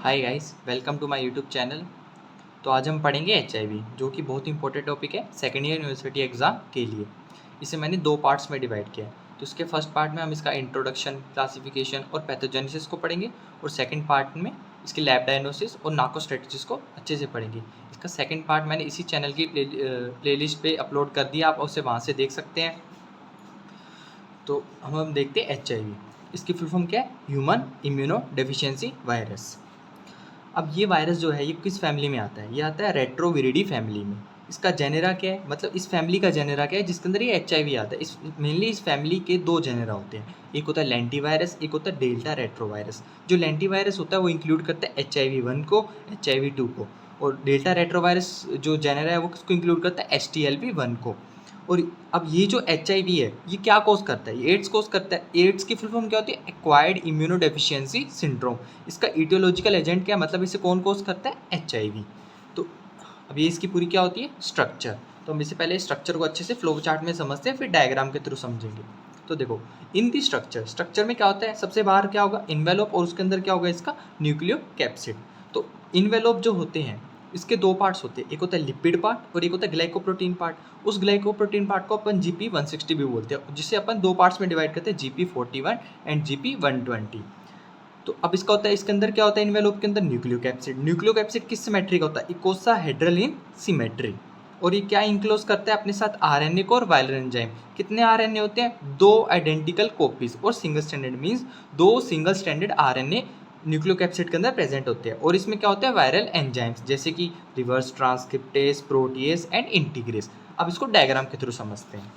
Hi guys, welcome to my YouTube channel. तो आज हम पढ़ेंगे एचआईवी, जो कि बहुत इंपॉर्टेंट टॉपिक है सेकेंड ईयर यूनिवर्सिटी एग्ज़ाम के लिए। इसे मैंने दो पार्ट्स में डिवाइड किया है। तो इसके फर्स्ट पार्ट में हम इसका इंट्रोडक्शन, क्लासिफिकेशन और पैथोजेनेसिस को पढ़ेंगे, और सेकंड पार्ट में इसकी लैब डायग्नोसिस और नार्को स्ट्रेटजीज को अच्छे से पढ़ेंगे। इसका सेकंड पार्ट मैंने इसी चैनल की प्लेलिस्ट पे अपलोड कर दिया, आप उसे वहाँ से देख सकते हैं। तो हम देखते हैं एचआईवी। इसकी फुल फॉर्म क्या है? Human immuno deficiency virus. अब ये वायरस जो है ये किस फैमिली में आता है? ये आता है रेट्रोविरिडी फैमिली में। इसका जेनेरा क्या है, मतलब इस फैमिली का जेनेरा क्या है जिसके अंदर ये एचआईवी आता है? इस मेनली इस फैमिली के दो जेनेरा होते हैं, एक होता है लेंटी वायरस, एक होता है डेल्टा रेट्रोवायरस। जो लेंटी वायरस होता है वो इंक्लूड करता है HIV-1 को, HIV-2 को, और डेल्टा रेट्रोवायरस जो जेनेरा है वो किसको इंक्लूड करता है? STLV-1 को। और अब ये जो HIV है ये क्या कॉज करता है? ये एड्स कॉज करता है। एड्स की फुल फॉर्म क्या होती है? Acquired immunodeficiency syndrome. इसका इटियोलॉजिकल एजेंट क्या है, मतलब इसे कौन कॉज करता है? HIV। तो अब ये इसकी पूरी क्या होती है? स्ट्रक्चर। तो हम इससे पहले स्ट्रक्चर को अच्छे से फ्लो चार्ट में समझते हैं, फिर डायग्राम के थ्रू समझेंगे। तो देखो, इन दी स्ट्रक्चर में क्या होता है? सबसे बाहर क्या होगा? इन्वेलोप, और उसके अंदर क्या होगा? इसका न्यूक्लियोकैप्सिड। तो इन्वेलोप जो होते हैं इसके दो पार्ट्स होते हैं, एक होता है लिपिड पार्ट और एक होता है ग्लाइकोप्रोटीन पार्ट। उस ग्लाइकोप्रोटीन पार्ट को अपन GP160 भी बोलते हैं, जिसे अपन दो पार्ट्स में डिवाइड करते हैं, GP41 एंड GP120। तो अब इसका होता है, इसके अंदर क्या होता है? इन्वेलोप के अंदर न्यूक्लियोकैप्सिड। न्यूक्लियोकैप्सिड किस सिमेट्री का होता है? इकोसाहेड्रल इन सिमेट्री। और ये क्या इंक्लोज करता है अपने साथ? RNA को और वायरल एंजाइम। कितने RNA होते हैं? दो आइडेंटिकल कॉपीज, और सिंगल स्टैंडर्ड मीन्स दो सिंगल स्टैंडर्ड RNA न्यूक्लियोकैप्सिड के अंदर प्रेजेंट होते हैं। और इसमें क्या होता है? वायरल एंजाइम्स, जैसे कि reverse transcriptase, protease and integrase. अब इसको डायग्राम के थ्रू समझते हैं।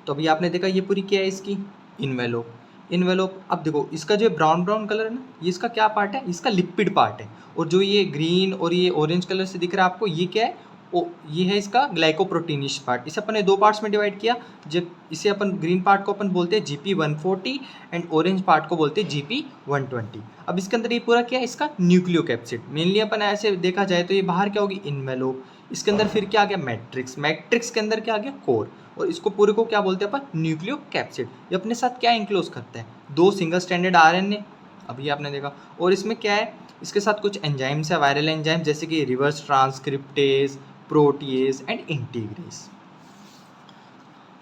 तो अभी आपने देखा ये पूरी क्या है इसकी? इन्वेलोप। अब देखो, इसका जो ब्राउन ब्राउन कलर है ना, ये इसका क्या पार्ट है? इसका लिपिड पार्ट है। और जो ये ग्रीन और ये ऑरेंज कलर से दिख रहा है आपको, ये क्या है? ये है इसका ग्लाइकोप्रोटीनिश पार्ट। इसे अपन ने दो पार्ट्स में डिवाइड किया। जब इसे अपन ग्रीन पार्ट को अपन बोलते हैं GP140 एंड ऑरेंज पार्ट को बोलते हैं GP120। अब इसके अंदर ये पूरा क्या है? इसका न्यूक्लियोकैप्सिड। मेनली अपन ऐसे देखा जाए तो ये बाहर क्या होगी? इन्वेलोप। इसके अंदर फिर क्या आ गया? मैट्रिक्स के अंदर क्या आ गया? कोर। और इसको पूरे को क्या बोलते हैं अपन? न्यूक्लियोकैप्सिड। ये अपने साथ क्या इंक्लोज करता है? दो सिंगल स्टैंडर्ड RNA, अभी आपने देखा। और इसमें क्या है? इसके साथ कुछ एंजाइम्स है, वायरल एंजाइम, जैसे कि reverse transcriptase, protease and integrase.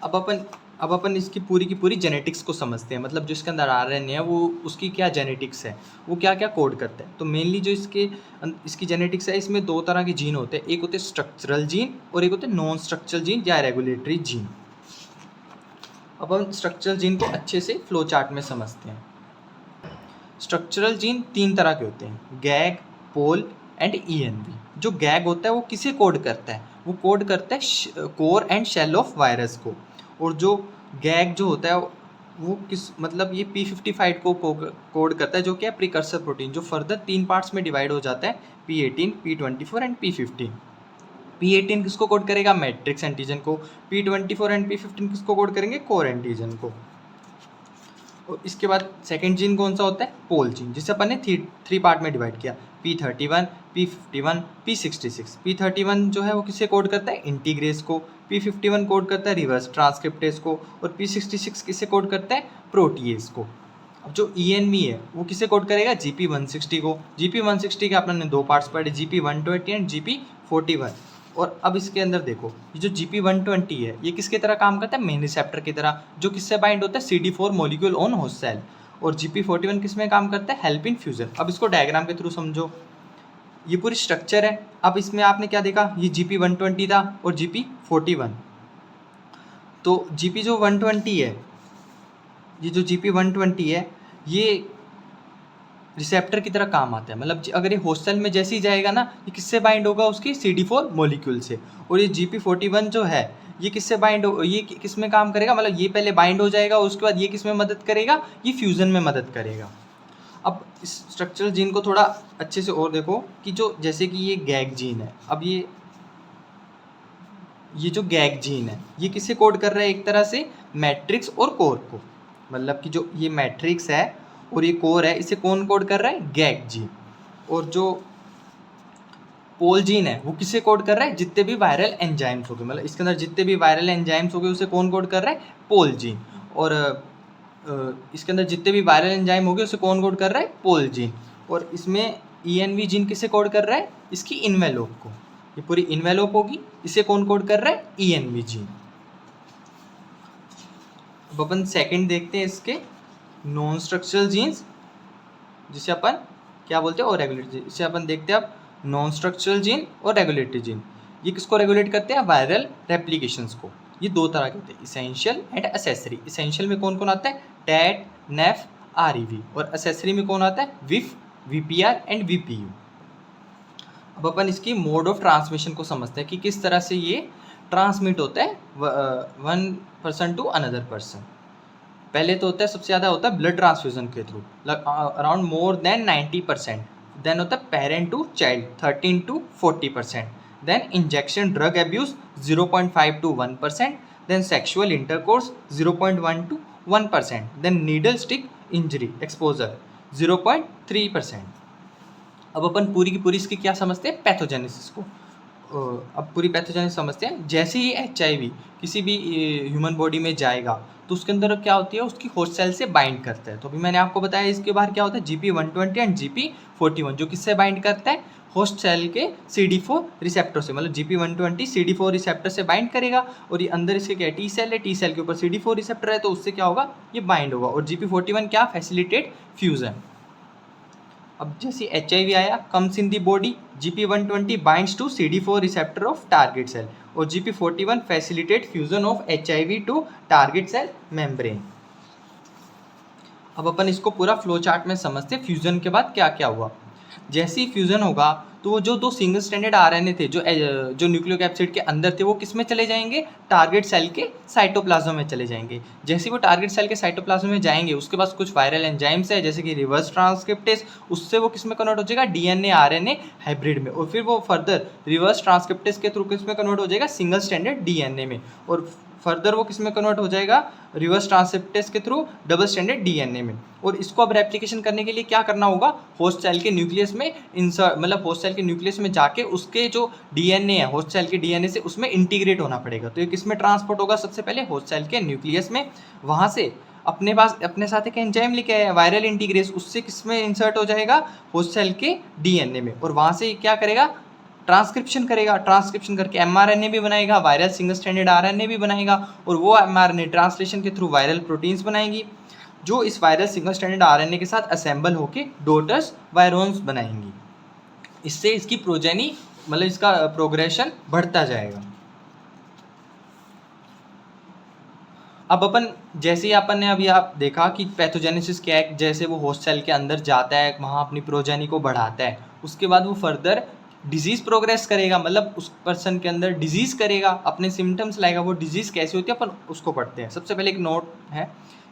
अब अपन इसकी पूरी की पूरी जेनेटिक्स को समझते हैं, मतलब जो इसके अंदर RNA है वो उसकी क्या जेनेटिक्स है, वो क्या क्या कोड करता है। तो मेनली जो इसकी जेनेटिक्स है, इसमें दो तरह के जीन होते हैं, एक होते हैं स्ट्रक्चरल जीन और एक होते हैं नॉन स्ट्रक्चरल जीन या रेगुलेटरी जीन। अब हम स्ट्रक्चरल जीन को अच्छे से फ्लो चार्ट में समझते हैं। स्ट्रक्चरल जीन तीन तरह के होते हैं, गैग, पोल एंड ENV। जो गैग होता है वो किसे कोड करता है? वो कोड करता है core and shell of virus को। और जो गैग जो होता है वो किस, मतलब ये P55 को कोड करता है, जो क्या है? प्रिकर्सर प्रोटीन, जो फर्दर तीन पार्ट्स में डिवाइड हो जाता है, P18, P24 and P15। P18 किसको कोड करेगा? मैट्रिक्स एंटीजन को। P24 एंड P15 किसको कोड करेंगे? कोर एंटीजन को। और इसके बाद सेकंड जीन कौन सा होता है? पोल जीन, जिसे अपन ने थ्री पार्ट में डिवाइड किया, P31, P51, P66। P31 जो है वो किसे कोड करता है? इंटीग्रेस को। P51 कोड करता है रिवर्स ट्रांसक्रिप्टेज को। और P66 किसे कोड करता है? प्रोटीएज को। अब जो ENV है वो किसे कोड करेगा? GP160 को। GP160 के अपन ने दो पार्ट्स पढ़े, GP120 एंड GP41। और अब इसके अंदर देखो, ये जो GP120 है ये किसकी तरह काम करता है? मेन रिसेप्टर की तरह, जो किससे बाइंड होता है? CD4 molecule on host cell. और GP41 किस में काम करता है? Help in fusion. अब इसको डायग्राम के थ्रू समझो। ये पूरी स्ट्रक्चर है। अब इसमें आपने क्या देखा? ये GP120 था और GP41। तो GP जो 120 है, ये जो GP120 है ये रिसेप्टर की तरह काम आता है। मतलब अगर ये हॉस्टल में जैसे ही जाएगा ना, ये किससे बाइंड होगा? उसकी CD4 मॉलिक्यूल से। और ये GP41 जो है ये किससे बाइंड हो, ये किस में काम करेगा? मतलब ये पहले बाइंड हो जाएगा, उसके बाद ये किस में मदद करेगा? ये फ्यूजन में मदद करेगा। अब इस स्ट्रक्चरल जीन को थोड़ा अच्छे से और देखो कि जो, जैसे कि ये गैग जीन है, अब ये जो गैग जीन है ये किसे कोड कर रहा है? एक तरह से मैट्रिक्स और कोर को। मतलब कि जो ये मैट्रिक्स है और ये कोर है, इसे कौन कोड कर रहा है? Gag gene. और जो पोल जीन है वो किसे कोड कर रहा है? जितने भी वायरल एंजाइम्स हो गए, मतलब इसके अंदर जितने भी वायरल एंजाइम्स हो गए उसे कौन कोड कर रहा है? पोल जीन। और इसके अंदर जितने भी वायरल एंजाइम हो गए उसे कौन कोड कर रहा है? पोल जीन। और इसमें ENV जीन किसे कोड कर रहा है, इसकी इनवेलोप को, ये पूरी इनवेलोप होगी, इसे कौन कोड कर रहा है, ENV जीन। अब अपन सेकंड देखते हैं इसके नॉन स्ट्रक्चरल जीन्स, जिसे अपन क्या बोलते हैं, और रेगुलेटरी जीन। इसे अपन देखते हैं अब नॉन स्ट्रक्चरल जीन और रेगुलेटरी जीन। ये किसको रेगुलेट करते हैं, वायरल रेप्लिकेशंस को। ये दो तरह के होते हैं, इसेंशियल एंड एसेसरी। इसेंशियल में कौन कौन आता है, टैट, नेफ, REV, और एसेसरी में कौन आता है, विफ, VPR एंड VPU। अब अपन इसकी मोड ऑफ ट्रांसमिशन को समझते हैं कि किस तरह से ये ट्रांसमिट होता है one person to another person. पहले तो होता है, सबसे ज़्यादा होता है ब्लड ट्रांसफ्यूजन के through, around more than 90%। Then होता है parent to child 13 to 40%। Then injection drug abuse 0.5 to 1%। Then sexual intercourse 0.1 to 1%। Then needle stick injury exposure 0.3%। अब अपन पूरी की पूरी इसकी क्या समझते हैं, पैथोजेनेसिस को। अब पूरी पैथोजेनेसिस समझते हैं। जैसे ही HIV किसी भी ह्यूमन बॉडी में जाएगा तो उसके अंदर क्या होती है, उसकी होस्ट सेल से बाइंड करता है। तो अभी मैंने आपको बताया इसके बाहर क्या होता है, GP120 एंड GP41, जो किससे बाइंड करता है, होस्ट सेल के CD4 रिसेप्टर से। मतलब GP120 CD4 रिसेप्टर से बाइंड करेगा, और ये अंदर इसके क्या टी सेल है, टी सेल के ऊपर CD4 रिसेप्टर है, तो उससे क्या होगा, ये बाइंड होगा। और GP41 क्या, फैसिलिटेट फ्यूजन। अब जैसे HIV आया, comes in the body, GP120 binds to CD4 receptor of target cell, और GP41 facilitate fusion of HIV to target cell membrane. अब अपन इसको पूरा फ्लो चार्ट में समझते हैं, फ्यूजन के बाद क्या क्या हुआ। जैसे ही फ्यूजन होगा तो वो जो दो सिंगल स्ट्रैंडेड RNA थे जो न्यूक्लियोकैप्सिड के अंदर थे, वो किस में चले जाएंगे, टारगेट सेल के साइटोप्लाज्म में चले जाएंगे। जैसे वो टारगेट सेल के साइटोप्लाज्म में जाएंगे, उसके पास कुछ वायरल एंजाइम्स है, जैसे कि रिवर्स ट्रांसक्रिप्टेज, उससे वो किस में कन्वर्ट हो जाएगा, DNA RNA हाइब्रिड में, और फिर वो फर्दर रिवर्स ट्रांसक्रिप्टेज के थ्रू किस में कन्वर्ट हो जाएगा, सिंगल स्ट्रैंडेड DNA में, और फर्दर वो किस में कन्वर्ट हो जाएगा, रिवर्स ट्रांसक्रिप्टेज के थ्रू डबल स्ट्रैंडेड DNA में। और इसको अब रेप्लिकेशन करने के लिए क्या करना होगा, होस्ट सेल के न्यूक्लियस में इंसर्ट, मतलब होस्ट सेल के न्यूक्लियस में जाके उसके जो DNA है होस्ट सेल के DNA से उसमें इंटीग्रेट होना पड़ेगा। तो ये किस में ट्रांसपोर्ट होगा, सबसे पहले होस्ट सेल के न्यूक्लियस में, वहाँ से अपने पास अपने साथ एक एंजाइम लेके आया वायरल इंटीग्रेस, उससे किस में इंसर्ट हो जाएगा, होस्ट सेल के DNA में, और वहाँ से क्या करेगा, ट्रांसक्रिप्शन करेगा। ट्रांसक्रिप्शन करके mRNA भी बनाएगा, वायरल सिंगल स्ट्रैंडेड RNA भी बनाएगा, और वो mRNA ट्रांसलेशन के थ्रू वायरल प्रोटीन्स बनाएंगी, जो इस वायरल सिंगल स्ट्रैंडेड RNA के साथ असेंबल होके डोटर्स वायरोन्स बनाएंगी। इससे इसकी प्रोजेनी, मतलब इसका प्रोग्रेशन बढ़ता जाएगा। अब अपन जैसे ही अपन ने अभी आप देखा कि पैथोजेनेसिस क्या है, जैसे वो होस्ट सेल के अंदर जाता है, वहाँ अपनी प्रोजेनी को बढ़ाता है, उसके बाद वो फर्दर डिजीज़ प्रोग्रेस करेगा, मतलब उस पर्सन के अंदर डिजीज़ करेगा, अपने सिम्टम्स लाएगा। वो डिजीज़ कैसी होती है, अपन उसको पढ़ते हैं। सबसे पहले एक नोट है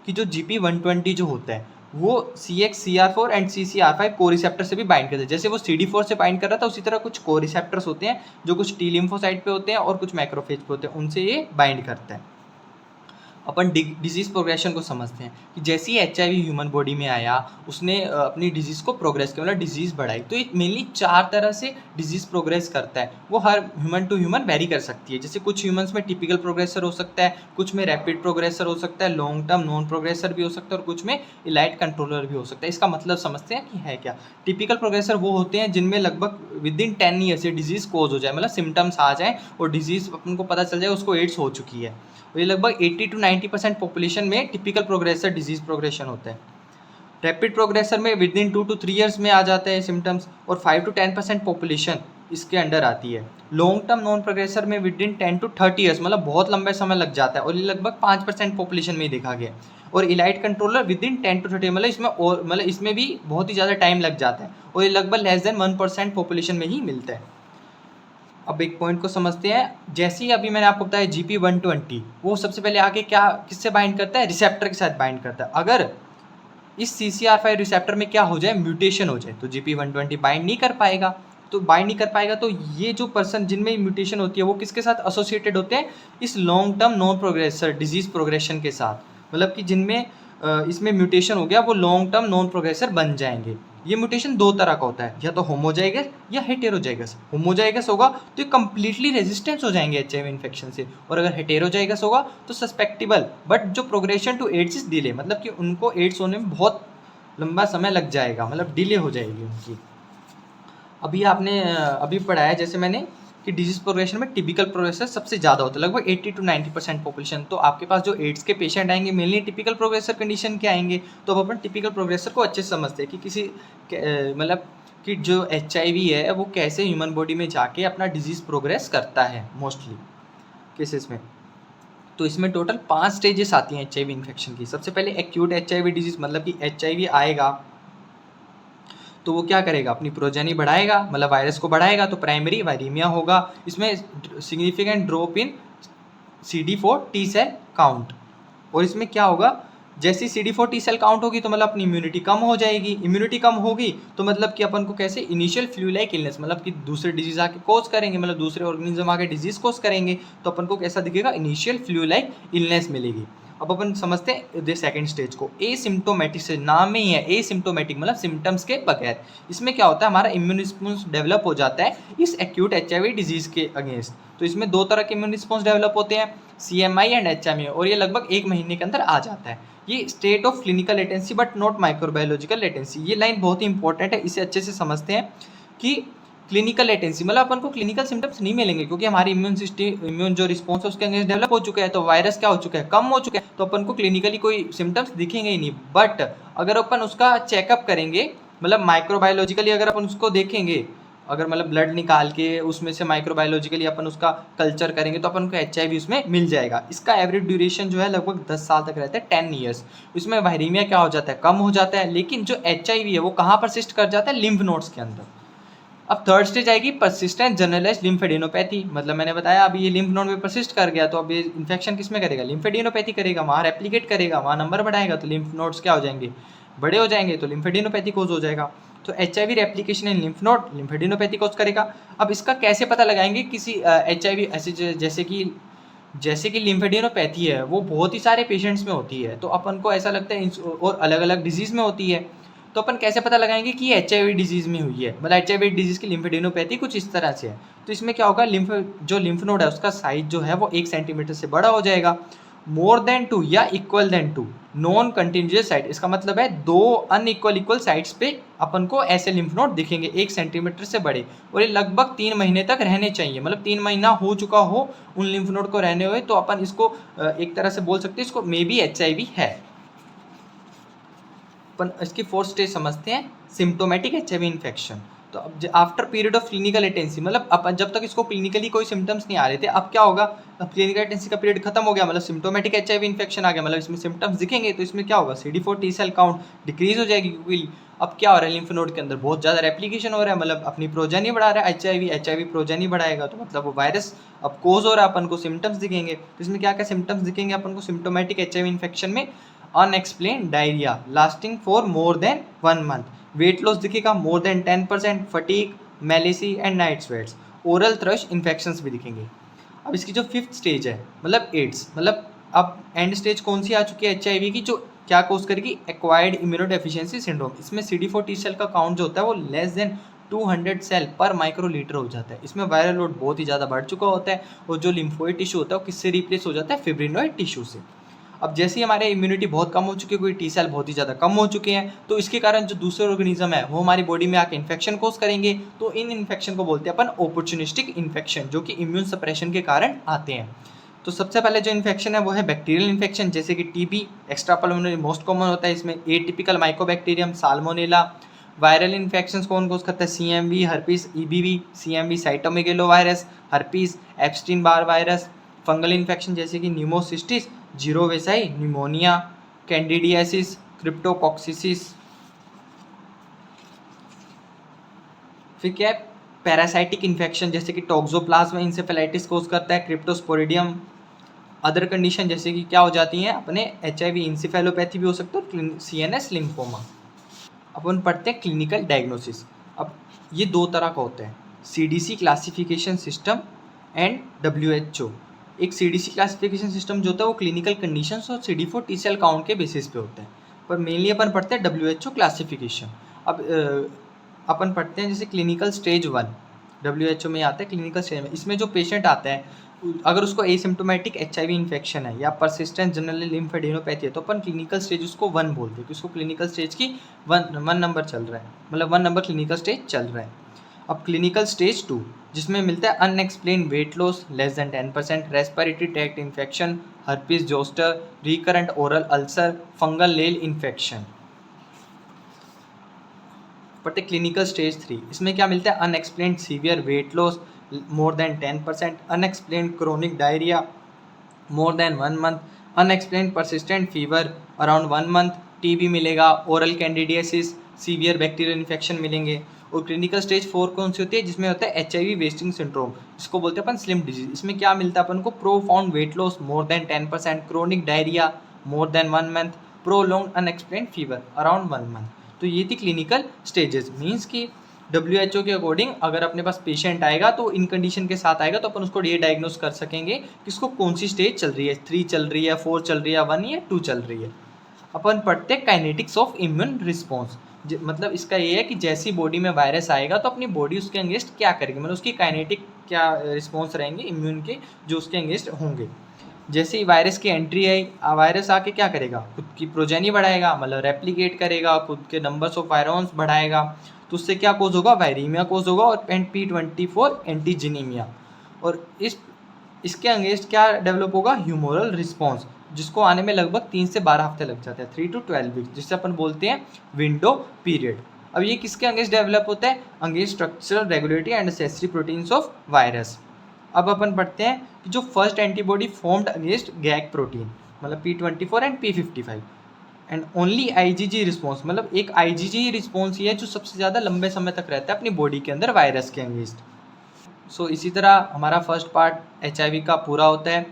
कि जो GP120 जो होता है वो CXCR4 एंड CCR5 को रिसेप्टर से भी बाइंड करता है। जैसे वो CD4 से बाइंड कर रहा था, उसी तरह कुछ को रिसेप्टर्स होते हैं जो कुछ T लिम्फोसाइट पे होते हैं और कुछ मैक्रोफेज पे होते हैं, उनसे ये बाइंड करता है। अपन डिजीज़ प्रोग्रेशन को समझते हैं कि जैसे ही HIV ह्यूमन बॉडी में आया, उसने अपनी डिजीज़ को प्रोग्रेस किया, मतलब डिजीज़ बढ़ाई। तो ये मेनली 4 तरह से डिजीज़ प्रोग्रेस करता है, वो हर ह्यूमन टू ह्यूमन वेरी कर सकती है। जैसे कुछ ह्यूमंस में टिपिकल प्रोग्रेसर हो सकता है, कुछ में रैपिड प्रोग्रेसर हो सकता है, लॉन्ग टर्म नॉन प्रोग्रेसर भी हो सकता है, और कुछ में इलाइट कंट्रोलर भी हो सकता है। इसका मतलब समझते हैं कि है क्या। टिपिकल प्रोग्रेसर वो होते हैं जिनमें लगभग विद इन 10 ईयर से डिजीज़ कोज हो जाए, मतलब सिम्टम्स आ जाए और डिजीज़ अपन को पता चल जाए उसको एड्स हो चुकी है। ये लगभग 80 to 90% पॉपुलेशन में टिपिकल प्रोग्रेसर डिजीज प्रोग्रेशन होता है। रैपिड प्रोग्रेसर में विद इन 2 to 3 ईयर्स में आ जाता है सिम्टम्स, और 5 to 10% पॉपुलेशन इसके अंडर आती है। लॉन्ग टर्म नॉन प्रोग्रेसर में विद इन 10 to 30 ईयर्स, मतलब बहुत लंबे समय लग जाता है, और ये लगभग 5% पॉपुलेशन में ही देखा गया। और elite controller with in 10 to 30, मतलब इसमें भी बहुत ही ज़्यादा टाइम लग जाता है, और ये लगभग लेस देन 1% पॉपुलेशन में ही मिलता है। अब एक पॉइंट को समझते हैं। जैसे ही अभी मैंने आपको बताया GP120, वो सबसे पहले आके क्या किससे बाइंड करता है, रिसेप्टर के साथ बाइंड करता है। अगर इस CCR5 रिसेप्टर में क्या हो जाए, म्यूटेशन हो जाए, तो GP120 बाइंड नहीं कर पाएगा। तो ये जो पर्सन जिनमें म्यूटेशन होती है वो किसके साथ एसोसिएटेड होते हैं, इस long term non progressor disease progression के साथ। मतलब कि जिनमें इसमें म्यूटेशन हो गया वो लॉन्ग टर्म नॉन प्रोग्रेसर बन जाएंगे। ये म्यूटेशन 2 तरह का होता है, या तो होमोजाइगस या हेटेरोजाइगस। होमोजाइगस होगा तो ये कंप्लीटली रेजिस्टेंस हो जाएंगे HIV इन्फेक्शन से, और अगर हेटेरोजाइगस होगा तो सस्पेक्टेबल, बट जो progression to AIDS is delay, मतलब कि उनको एड्स होने में बहुत लंबा समय लग जाएगा, मतलब डिले हो जाएगी उनकी। अभी आपने अभी पढ़ा है जैसे मैंने कि डिजीज प्रोग्रेशन में टिपिकल प्रोग्रेसर सबसे ज़्यादा होता है, लगभग 80 to 90% पॉपुलेशन। तो आपके पास जो एड्स के पेशेंट आएंगे मेनली टिपिकल प्रोग्रेसर कंडीशन के आएंगे। तो अब अपन टिपिकल प्रोग्रेसर को अच्छे से समझते हैं कि किसी मतलब कि जो HIV है वो कैसे ह्यूमन बॉडी में जाके अपना डिजीज़ प्रोग्रेस करता है मोस्टली केसेस में। तो इसमें टोटल 5 स्टेजेस आती हैं HIV इन्फेक्शन की। सबसे पहले एक्यूट HIV डिजीज़, मतलब कि HIV आएगा तो वो क्या करेगा, अपनी प्रोजेनी बढ़ाएगा, मतलब वायरस को बढ़ाएगा, तो प्राइमरी वायरीमिया होगा। इसमें significant drop in CD4 T cell count. और इसमें क्या होगा, जैसे CD4 T सेल काउंट होगी तो मतलब अपनी इम्यूनिटी कम हो जाएगी। इम्यूनिटी कम होगी तो मतलब कि अपन को कैसे इनिशियल फ्लू लाइक इलनेस, मतलब कि दूसरे डिजीज आके कोज करेंगे, मतलब दूसरे ऑर्गेनिज्म आके डिजीज कोज करेंगे, तो अपन को कैसा दिखेगा, इनिशियल फ्लू लाइक इलनेस मिलेगी। अब अपन समझते हैं सेकंड स्टेज को, एसिम्प्टोमेटिक स्टेज। नाम में ही है एसिम्प्टोमेटिक, मतलब सिम्टम्स के बगैर। इसमें क्या होता है, हमारा इम्यून रिस्पॉन्स डेवलप हो जाता है इस एक्यूट HIV डिजीज के अगेंस्ट। तो इसमें 2 तरह के इम्यून रिस्पॉन्स डेवलप होते हैं, CMI एंड HMI, और ये लगभग 1 महीने के अंदर आ जाता है। ये state of clinical latency but not microbiological latency. ये लाइन बहुत ही इंपॉर्टेंट है, इसे अच्छे से समझते हैं कि क्लिनिकल लेटेंसी मतलब अपन को क्लिनिकल सिम्टम्स नहीं मिलेंगे क्योंकि हमारी इम्यून जो रिस्पॉन्स है उसके अगेंस्ट डेवलप हो चुका है, तो वायरस क्या हो चुका है, कम हो चुका है, तो अपन को क्लिनिकली कोई सिम्टम्स दिखेंगे ही नहीं। बट अगर अपन उसका चेकअप करेंगे, मतलब माइक्रोबायोलॉजिकली अगर अपन उसको देखेंगे, अगर मतलब ब्लड निकाल के उसमें से माइक्रोबायोलॉजिकली अपन उसका कल्चर करेंगे तो अपन को HIV उसमें मिल जाएगा। इसका एवरेज ड्यूरेशन जो है लगभग 10 साल तक रहता है, 10 ईयर्स। इसमें वायरीमिया क्या हो जाता है, कम हो जाता है, लेकिन जो HIV है वो कहाँ परसिस्ट कर जाता है, लिम्फ नोड्स के अंदर। अब थर्ड स्टेज आएगी परसिस्टेंट जनरलाइज्ड लिम्फेडिनोपैथी, मतलब मैंने बताया अभी ये लिम्फ नोड में परसिस्ट कर गया तो अब ये इन्फेक्शन किस में करेगा, लिम्फेडिनोपैथी करेगा, वहाँ रेप्लिकेट करेगा, वहाँ नंबर बढ़ाएगा तो लिम्फ नोड्स क्या हो जाएंगे, बड़े हो जाएंगे, तो लिम्फेडिनोपैथी कोज हो जाएगा। तो HIV replication in lymph node lymphadenopathy cause करेगा। अब इसका कैसे पता लगाएंगे किसी HIV ऐसे जैसे कि लिम्फेडिनोपैथी है वो बहुत ही सारे पेशेंट्स में होती है, तो अपन को ऐसा लगता है और अलग अलग डिजीज़ में होती है, तो अपन कैसे पता लगाएंगे कि ये HIV डिजीज़ में हुई है, मतलब HIV डिजीज़ की लिम्फेडिनोपैथी कुछ इस तरह से है। तो इसमें क्या होगा, लिम्फ नोड है उसका साइज जो है वो 1 सेंटीमीटर से बड़ा हो जाएगा। मोर देन 2 या equal than 2 non continuous site, इसका मतलब है 2 अनइक्वल साइड्स पे अपन को ऐसे लिम्फ नोड दिखेंगे 1 सेंटीमीटर से बड़े, और ये लगभग 3 महीने तक रहने चाहिए, मतलब 3 महीना हो चुका हो उन लिम्फ नोड को रहने हुए, तो अपन इसको एक तरह से बोल सकते हैं इसको मे बी HIV है। अपन इसकी 4th स्टेज समझते हैं, सिम्टोमेटिक HIV इन्फेक्शन। तो अब after period of clinical latency, मतलब अपन जब तक इसको क्लिनिकली कोई सिम्टम्स नहीं आ रहे थे, अब क्या होगा, अब क्लिनिकल लेटेंसी का पीरियड खत्म हो गया, मतलब सिम्टोमेटिक HIV इन्फेक्शन आ गया, मतलब इसमें सिम्टम्स दिखेंगे, तो इसमें क्या होगा, CD4 T cell count decrease हो जाएगी क्योंकि अब क्या हो रहा है, लिम्फ नोड के अंदर बहुत ज़्यादा रेप्लिकेशन हो रहा है, मतलब अपनी प्रोजेनी बढ़ा रहा है HIV प्रोजेनी बढ़ाएगा, तो मतलब वो वायरस अब कोज हो रहा है, अपन को सिम्टम्स दिखेंगे। तो इसमें क्या क्या सिम्टम्स दिखेंगे अपन को सिम्टोमेटिक HIV इन्फेक्शन में, unexplained diarrhoea lasting for more than 1 month, weight loss दिखेगा more than 10%, fatigue, malaise and night sweats, oral thrush infections भी दिखेंगे। अब इसकी जो 5th स्टेज है मतलब एड्स, मतलब अब एंड स्टेज कौन सी आ चुकी है HIV की, जो क्या कोज करेगी, एक्वायर्ड इम्यूनोडेफिशिएंसी सिंड्रोम। इसमें CD4 T सेल का काउंट जो होता है वो लेस देन 200 सेल पर माइक्रोलीटर हो जाता है। इसमें वायरल लोड बहुत ही ज़्यादा बढ़ चुका होता है, और जो लिम्फोइड टिश्यू होता है वो किससे रिप्लेस हो जाता है, फिब्रिनोइड टिश्यू से। अब जैसे ही हमारे इम्यूनिटी बहुत कम हो चुकी है, कोई T सेल बहुत ही ज़्यादा कम हो चुके हैं, तो इसके कारण जो दूसरे ऑर्गेनिज्म है वो हमारी बॉडी में आके इन्फेक्शन कोज करेंगे, तो इन इन्फेक्शन को बोलते हैं अपन अपॉर्चुनिस्टिक इन्फेक्शन, जो कि इम्यून सप्रेशन के कारण आते हैं। तो सबसे पहले जो इन्फेक्शन है वो है बैक्टीरियल इन्फेक्शन, जैसे कि TB, extra pulmonary most common होता है, इसमें atypical mycobacterium, salmonella. Viral infections कौन कोज करता है, CMV, herpes, EBV, CMV cytomegalovirus, herpes, Epstein Barr virus. Fungal infection जैसे कि pneumocystis, jirovecii, pneumonia, candidiasis, cryptococcosis. फिर क्या है, पैरासाइटिक इन्फेक्शन जैसे कि टॉक्सोप्लाज्मा इंसेफेलाइटिस कोज करता है, क्रिप्टोस्पोरिडियम। अदर कंडीशन जैसे कि क्या हो जाती हैं अपने HIV इंसेफेलोपैथी भी हो सकता है, CNS लिम्फोमा। अपन पढ़ते हैं क्लिनिकल डायग्नोसिस। अब ये 2 तरह का होता है, CDC classification system and WHO। एक CDC क्लासिफिकेशन सिस्टम जो होता है वो क्लिनिकल कंडीशंस और CD4 T सेल काउंट के बेसिस पे होता है, पर मेनली अपन पढ़ते हैं WHO क्लासिफिकेशन। अब अपन पढ़ते हैं जैसे क्लिनिकल स्टेज 1 WHO में आता है, क्लिनिकल स्टेज में इसमें जो पेशेंट आता है अगर उसको एसिम्प्टोमेटिक HIV इन्फेक्शन है या परसिस्टेंट जनरल लिम्फेडेनोपैथी है तो अपन क्लिनिकल स्टेज उसको 1 बोलते हैं कि उसको क्लिनिकल स्टेज की 1 नंबर चल रहा है, मतलब 1 नंबर क्लिनिकल स्टेज चल रहा है। अब क्लिनिकल स्टेज 2 जिसमें मिलता है unexplained weight loss less than 10%, respiratory tract infection, herpes zoster, recurrent oral ulcer, fungal nail infection. पढ़ते क्लिनिकल स्टेज 3 इसमें क्या मिलता है unexplained severe weight loss more than 10%, unexplained chronic diarrhoea more than 1 month, unexplained persistent fever around 1 month, TB मिलेगा, oral candidiasis, severe bacterial infection मिलेंगे। और clinical stage 4 कौन सी होती है जिसमें होता है HIV वेस्टिंग सिंड्रोम, इसको बोलते हैं अपन स्लिम डिजीज। इसमें क्या मिलता है अपन को profound wait loss more than 10%, chronic diarrhoea more than 1 month, prolong unexplained fever around 1 month. तो ये थी क्लिनिकल स्टेजेस। मीन्स कि WHO के अकॉर्डिंग अगर अपने पास पेशेंट आएगा तो इन कंडीशन के साथ आएगा तो अपन उसको ये डायग्नोस कर सकेंगे कि इसको कौन सी स्टेज चल रही है, 3 चल रही है, 4 चल रही है, 1 या 2 चल रही है। अपन पढ़ते काइनेटिक्स ऑफ इम्यून रिस्पॉन्स, मतलब इसका ये है कि जैसी बॉडी में वायरस आएगा तो अपनी बॉडी उसके अगेंस्ट क्या करेगी, मतलब उसकी काइनेटिक क्या रिस्पॉन्स रहेंगे इम्यून के जो उसके अगेंस्ट होंगे। जैसे ही वायरस की एंट्री आई, वायरस आके क्या करेगा, खुद की प्रोजेनी बढ़ाएगा, मतलब रेप्लिकेट करेगा, खुद के नंबर्स ऑफ वायरॉन्स बढ़ाएगा, तो उससे क्या कोज होगा, वायरीमिया कोज होगा और P24 एंटीजीनीमिया। और इसके अगेंस्ट क्या डेवलप होगा, ह्यूमोरल रिस्पॉन्स, जिसको आने में लगभग 3 से 12 हफ्ते लग जाते हैं, 3 to 12 वीक्स, जिससे अपन बोलते हैं विंडो पीरियड। अब ये किसके अगेंस्ट डेवलप होता है, against structural regulatory and accessory proteins of virus. अब अपन पढ़ते हैं कि जो first antibody formed against gag protein, मतलब P24 and P55 and only IgG response, मतलब एक IgG रिस्पॉन्स ही है जो सबसे ज़्यादा लंबे समय तक रहता है अपनी बॉडी के अंदर वायरस के अगेंस्ट। सो इसी तरह हमारा फर्स्ट पार्ट HIV का पूरा होता है।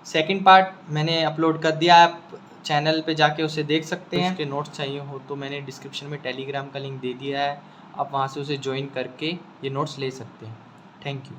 सेकंड पार्ट मैंने अपलोड कर दिया, आप चैनल पे जाके उसे देख सकते हैं। उसके नोट्स चाहिए हो तो मैंने डिस्क्रिप्शन में टेलीग्राम का लिंक दे दिया है, आप वहाँ से उसे ज्वाइन करके ये नोट्स ले सकते हैं। Thank you.